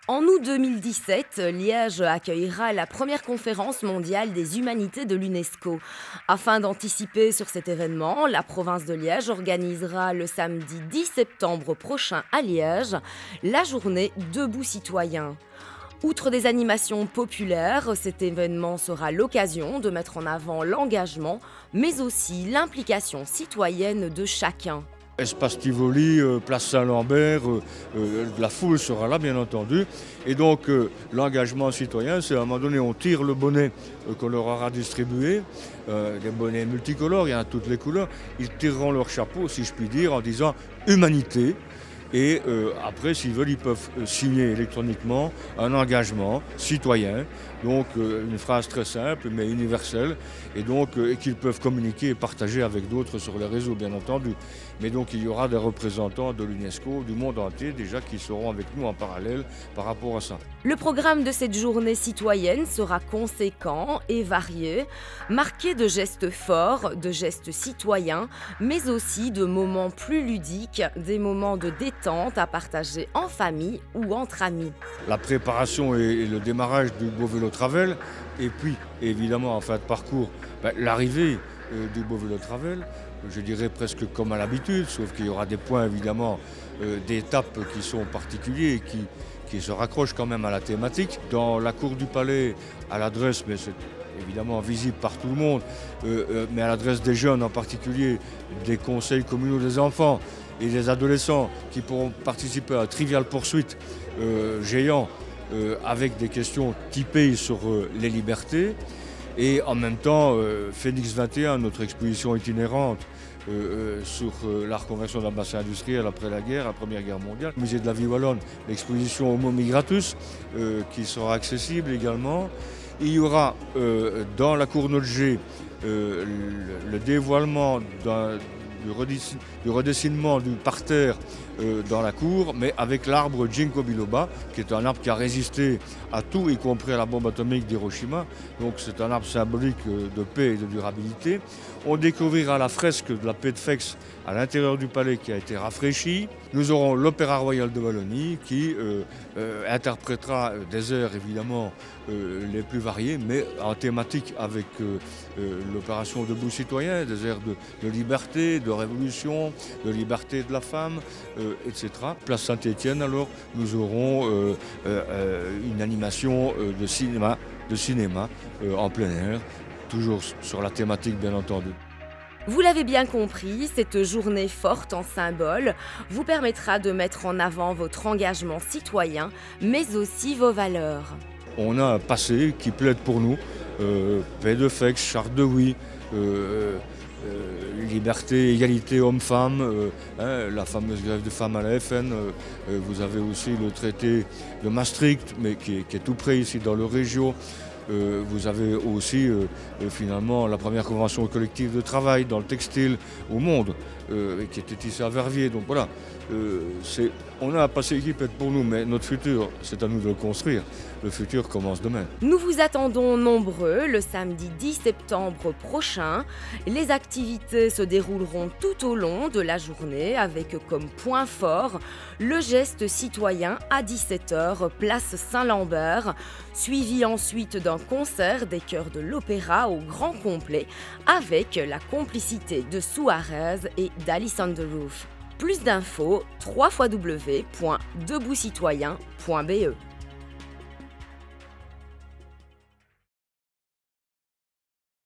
En août 2017, Liège accueillera la première conférence mondiale des humanités de l'UNESCO. Afin d'anticiper sur cet événement, la province de Liège organisera le samedi 10 septembre prochain à Liège la journée Debout citoyens. Outre des animations populaires, cet événement sera l'occasion de mettre en avant l'engagement, mais aussi l'implication citoyenne de chacun. Espace Tivoli, place Saint-Lambert, la foule sera là bien entendu. Et donc l'engagement citoyen, c'est à un moment donné on tire le bonnet qu'on leur aura distribué, des bonnets multicolores, il y en a toutes les couleurs. Ils tireront leur chapeau, si je puis dire, en disant humanité. Et après, s'ils veulent, ils peuvent signer électroniquement un engagement citoyen, donc une phrase très simple mais universelle, et donc et qu'ils peuvent communiquer et partager avec d'autres sur les réseaux, bien entendu. Mais donc il y aura des représentants de l'UNESCO, du monde entier déjà, qui seront avec nous en parallèle par rapport à ça. Le programme de cette journée citoyenne sera conséquent et varié, marqué de gestes forts, de gestes citoyens, mais aussi de moments plus ludiques, des moments de détente à partager en famille ou entre amis. La préparation et le démarrage du Beau Vélo Travel, et puis évidemment en fin de parcours, l'arrivée du Beau Vélo Travel, je dirais presque comme à l'habitude, sauf qu'il y aura des points évidemment d'étapes qui sont particuliers et qui se raccrochent quand même à la thématique. Dans la cour du palais, à l'adresse, mais c'est évidemment visible par tout le monde, mais à l'adresse des jeunes en particulier, des conseils communaux des enfants et des adolescents qui pourront participer à Trivial Poursuite géant avec des questions typées sur les libertés. Et en même temps, Phoenix 21, notre exposition itinérante sur la reconversion d'un bassin industriel après la guerre, la Première Guerre mondiale. Le musée de la vie wallonne, l'exposition Homo Migratus, qui sera accessible également. Il y aura dans la cour Notger le dévoilement du redessinement du parterre dans la cour, mais avec l'arbre Ginkgo biloba, qui est un arbre qui a résisté à tout, y compris à la bombe atomique d'Hiroshima. Donc c'est un arbre symbolique de paix et de durabilité. On découvrira la fresque de la paix de Fex à l'intérieur du palais qui a été rafraîchie. Nous aurons l'Opéra Royal de Wallonie qui interprétera des airs évidemment les plus variés, mais en thématique avec l'opération Debout citoyen, des airs de liberté, de révolution, de liberté de la femme, etc. Place Saint-Étienne, alors, nous aurons une animation de cinéma en plein air, toujours sur la thématique bien entendu. Vous l'avez bien compris, cette journée forte en symbole vous permettra de mettre en avant votre engagement citoyen, mais aussi vos valeurs. On a un passé qui plaide pour nous, paix de Fex, charte de Oui, liberté, égalité homme-femme, la fameuse grève des femmes à la FN. Vous avez aussi le traité de Maastricht, mais qui est tout près ici dans le Régio. Vous avez aussi finalement la première convention collective de travail dans le textile au monde, qui était ici à Verviers. Donc voilà, on a un passé qui peut être pour nous, mais notre futur, c'est à nous de le construire. Le futur commence demain. Nous vous attendons nombreux le samedi 10 septembre prochain. Les activités se dérouleront tout au long de la journée avec comme point fort le geste citoyen à 17h, place Saint-Lambert, suivi ensuite d'un concert des chœurs de l'opéra au grand complet avec la complicité de Suarez et d'Alice on the Roof. Plus d'infos, www.deboutcitoyen.be.